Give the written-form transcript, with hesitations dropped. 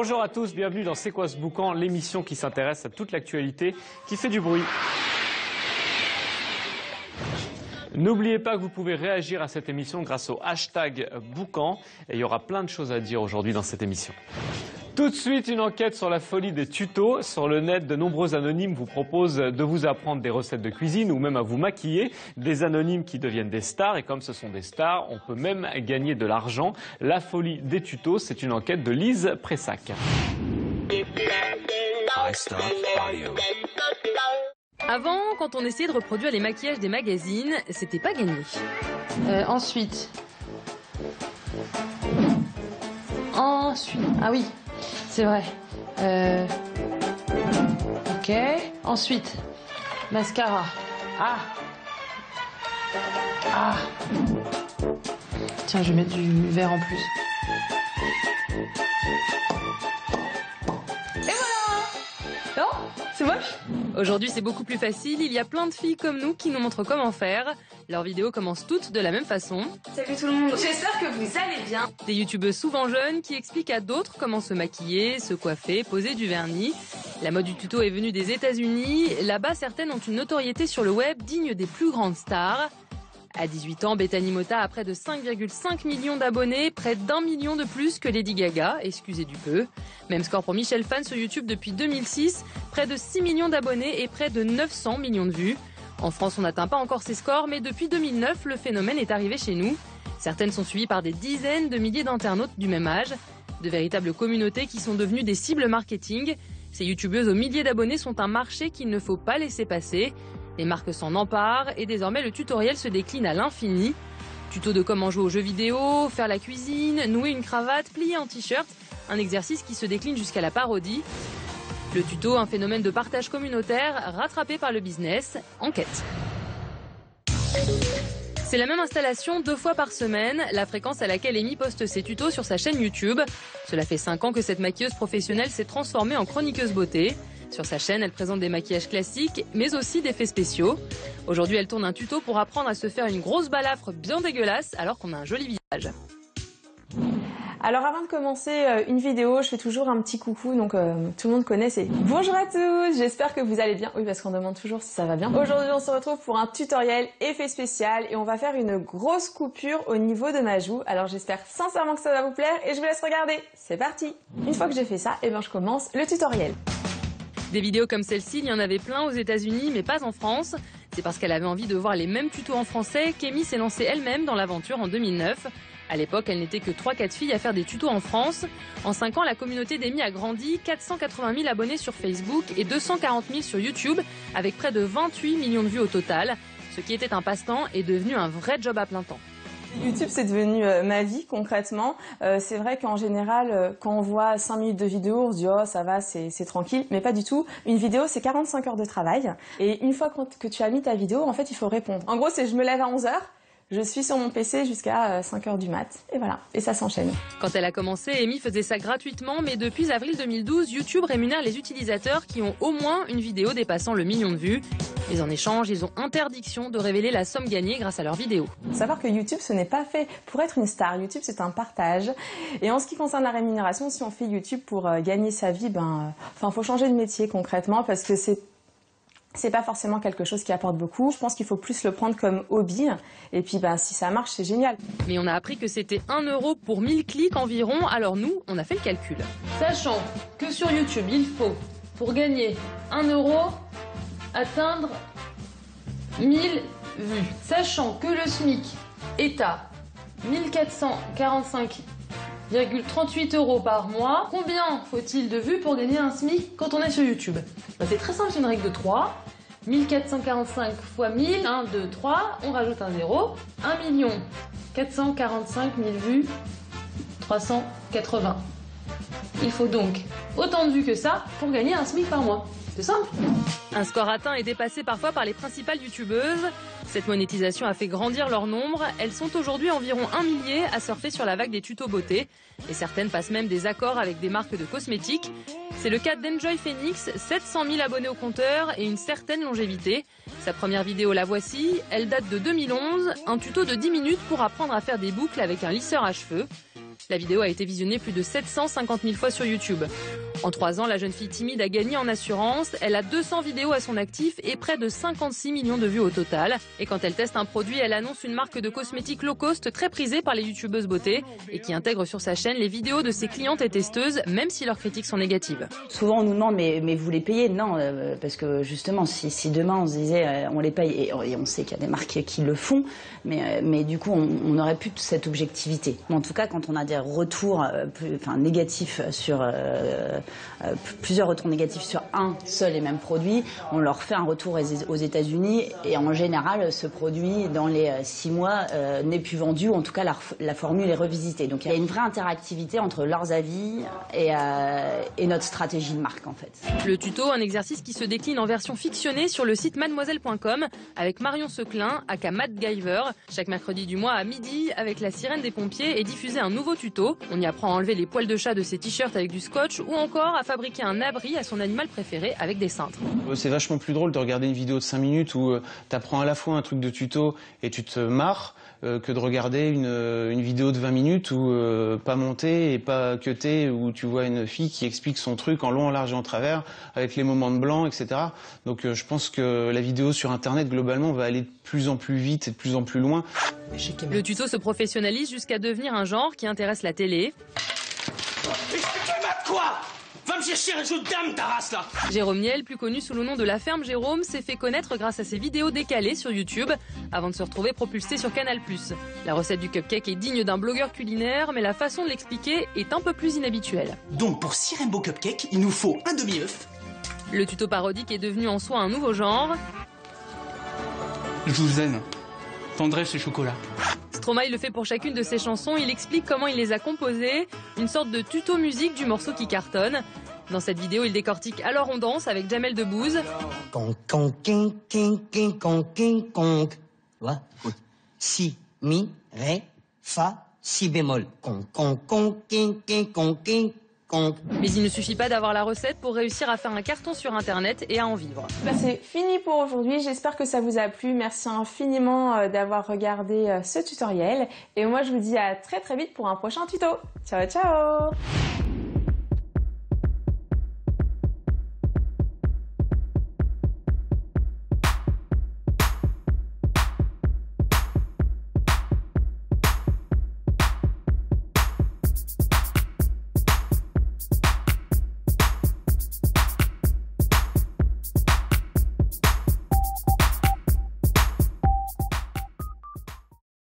Bonjour à tous, bienvenue dans C'est quoi ce boucan, l'émission qui s'intéresse à toute l'actualité qui fait du bruit. N'oubliez pas que vous pouvez réagir à cette émission grâce au hashtag boucan et il y aura plein de choses à dire aujourd'hui dans cette émission. Tout de suite, une enquête sur la folie des tutos. Sur le net, de nombreux anonymes vous proposent de vous apprendre des recettes de cuisine ou même à vous maquiller. Des anonymes qui deviennent des stars et comme ce sont des stars, on peut même gagner de l'argent. La folie des tutos, c'est une enquête de Lise Pressac. Avant, quand on essayait de reproduire les maquillages des magazines, c'était pas gagné. Ensuite, ah oui, c'est vrai. Ok. Ensuite, mascara. Ah. Tiens, je vais mettre du vert en plus. Et voilà. Non, c'est moche. Aujourd'hui, c'est beaucoup plus facile. Il y a plein de filles comme nous qui nous montrent comment faire. Leurs vidéos commencent toutes de la même façon. Salut tout le monde, j'espère que vous allez bien. Des youtubeuses souvent jeunes qui expliquent à d'autres comment se maquiller, se coiffer, poser du vernis. La mode du tuto est venue des États-Unis. Là-bas, certaines ont une notoriété sur le web digne des plus grandes stars. À 18 ans, Bethany Mota a près de 5,5 millions d'abonnés, près d'1 million de plus que Lady Gaga, excusez du peu. Même score pour Michel Fan sur YouTube depuis 2006, près de 6 millions d'abonnés et près de 900 millions de vues. En France, on n'atteint pas encore ces scores, mais depuis 2009, le phénomène est arrivé chez nous. Certaines sont suivies par des dizaines de milliers d'internautes du même âge. De véritables communautés qui sont devenues des cibles marketing. Ces youtubeuses aux milliers d'abonnés sont un marché qu'il ne faut pas laisser passer. Les marques s'en emparent et désormais le tutoriel se décline à l'infini. Tuto de comment jouer aux jeux vidéo, faire la cuisine, nouer une cravate, plier un t-shirt. Un exercice qui se décline jusqu'à la parodie. Le tuto, un phénomène de partage communautaire rattrapé par le business. Enquête. C'est la même installation 2 fois par semaine, la fréquence à laquelle Amy poste ses tutos sur sa chaîne YouTube. Cela fait 5 ans que cette maquilleuse professionnelle s'est transformée en chroniqueuse beauté. Sur sa chaîne, elle présente des maquillages classiques, mais aussi des faits spéciaux. Aujourd'hui, elle tourne un tuto pour apprendre à se faire une grosse balafre bien dégueulasse alors qu'on a un joli visage. Alors avant de commencer une vidéo, je fais toujours un petit coucou, donc tout le monde connaît, c'est bonjour à tous, j'espère que vous allez bien. Oui, parce qu'on demande toujours si ça va bien. Aujourd'hui, on se retrouve pour un tutoriel effet spécial et on va faire une grosse coupure au niveau de ma joue. Alors j'espère sincèrement que ça va vous plaire et je vous laisse regarder. C'est parti. Une fois que j'ai fait ça, je commence le tutoriel. Des vidéos comme celle-ci, il y en avait plein aux États-Unis, mais pas en France. C'est parce qu'elle avait envie de voir les mêmes tutos en français qu'Amy s'est lancée elle-même dans l'aventure en 2009. À l'époque, elle n'était que 3-4 filles à faire des tutos en France. En 5 ans, la communauté d'Amy a grandi, 480 000 abonnés sur Facebook et 240 000 sur YouTube, avec près de 28 millions de vues au total. Ce qui était un passe-temps est devenu un vrai job à plein temps. YouTube, c'est devenu ma vie concrètement. C'est vrai qu'en général, quand on voit 5 minutes de vidéo, on se dit « oh ça va, c'est tranquille », mais pas du tout. Une vidéo, c'est 45 heures de travail. Et une fois que tu as mis ta vidéo, en fait, il faut répondre. En gros, c'est je me lève à 11 h. Je suis sur mon PC jusqu'à 5 h du mat. Et voilà, et ça s'enchaîne. Quand elle a commencé, Amy faisait ça gratuitement, mais depuis avril 2012, YouTube rémunère les utilisateurs qui ont au moins une vidéo dépassant le million de vues. Mais en échange, ils ont interdiction de révéler la somme gagnée grâce à leurs vidéos. Faut savoir que YouTube, ce n'est pas fait pour être une star. YouTube, c'est un partage. Et en ce qui concerne la rémunération, si on fait YouTube pour gagner sa vie, faut changer de métier concrètement parce que c'est pas forcément quelque chose qui apporte beaucoup. Je pense qu'il faut plus le prendre comme hobby. Et puis, si ça marche, c'est génial. Mais on a appris que c'était 1 € pour 1000 clics environ. Alors nous, on a fait le calcul. Sachant que sur YouTube, il faut, pour gagner 1 €, atteindre 1000 vues. Sachant que le SMIC est à 1445,38 € par mois. Combien faut-il de vues pour gagner un SMIC quand on est sur YouTube? C'est très simple, c'est une règle de 3. 1445 fois 1000, 1, 2, 3, on rajoute un 0. 1 445 000 vues, 380. Il faut donc autant de vues que ça pour gagner un SMIC par mois. C'est simple. Un score atteint est dépassé parfois par les principales youtubeuses. Cette monétisation a fait grandir leur nombre. Elles sont aujourd'hui environ 1 millier à surfer sur la vague des tutos beauté. Et certaines passent même des accords avec des marques de cosmétiques. C'est le cas d'Enjoy Phoenix, 700 000 abonnés au compteur et une certaine longévité. Sa première vidéo, la voici. Elle date de 2011. Un tuto de 10 minutes pour apprendre à faire des boucles avec un lisseur à cheveux. La vidéo a été visionnée plus de 750 000 fois sur YouTube. En 3 ans, la jeune fille timide a gagné en assurance. Elle a 200 vidéos à son actif et près de 56 millions de vues au total. Et quand elle teste un produit, elle annonce une marque de cosmétiques low cost très prisée par les youtubeuses beauté et qui intègre sur sa chaîne les vidéos de ses clientes et testeuses, même si leurs critiques sont négatives. Souvent on nous demande mais vous les payez? Non, parce que justement si demain on se disait on les paye, et on sait qu'il y a des marques qui le font, mais du coup on n'aurait plus cette objectivité. En tout cas quand on a des retours négatifs sur plusieurs retours négatifs sur un seul et même produit, on leur fait un retour aux États-Unis et en général ce produit dans les 6 mois n'est plus vendu, ou en tout cas la formule est revisitée. Donc il y a une vraie interactivité entre leurs avis et notre stratégie de marque en fait. Le tuto, un exercice qui se décline en version fictionnée sur le site mademoiselle.com avec Marion Seclin, aka MacGyver. Chaque mercredi du mois à midi, avec la sirène des pompiers, est diffusé un nouveau tuto. On y apprend à enlever les poils de chat de ses t-shirts avec du scotch ou encore à fabriquer un abri à son animal préféré avec des cintres. C'est vachement plus drôle de regarder une vidéo de 5 minutes où tu apprends à la fois un truc de tuto et tu te marres que de regarder une vidéo de 20 minutes où pas montée et pas cutée, où tu vois une fille qui explique son truc en long, en large et en travers avec les moments de blanc, etc. Donc je pense que la vidéo sur internet globalement va aller de plus en plus vite et de plus en plus loin. Le tuto se professionnalise jusqu'à devenir un genre qui intéresse la télé. Quoi? Va me chercher un jeu de dame, ta race, là! Jérôme Niel, plus connu sous le nom de La Ferme Jérôme, s'est fait connaître grâce à ses vidéos décalées sur YouTube, avant de se retrouver propulsé sur Canal+. La recette du cupcake est digne d'un blogueur culinaire, mais la façon de l'expliquer est un peu plus inhabituelle. Donc pour 6 Rainbow Cupcakes, il nous faut un demi-œuf. Le tuto parodique est devenu en soi un nouveau genre. Je vous aime. Tendresse et chocolat. Stromae le fait pour chacune de ses chansons, il explique comment il les a composées, une sorte de tuto musique du morceau qui cartonne. Dans cette vidéo, il décortique Alors on danse avec Jamel Debbouze. Con, con, king, king, king, con, king, con. Tu vois? Oui. Si, mi, ré, fa, si bémol. Con, con, con, king, king, con, king, con. Mais il ne suffit pas d'avoir la recette pour réussir à faire un carton sur Internet et à en vivre. C'est fini pour aujourd'hui, j'espère que ça vous a plu. Merci infiniment d'avoir regardé ce tutoriel. Et moi je vous dis à très vite pour un prochain tuto. Ciao ciao!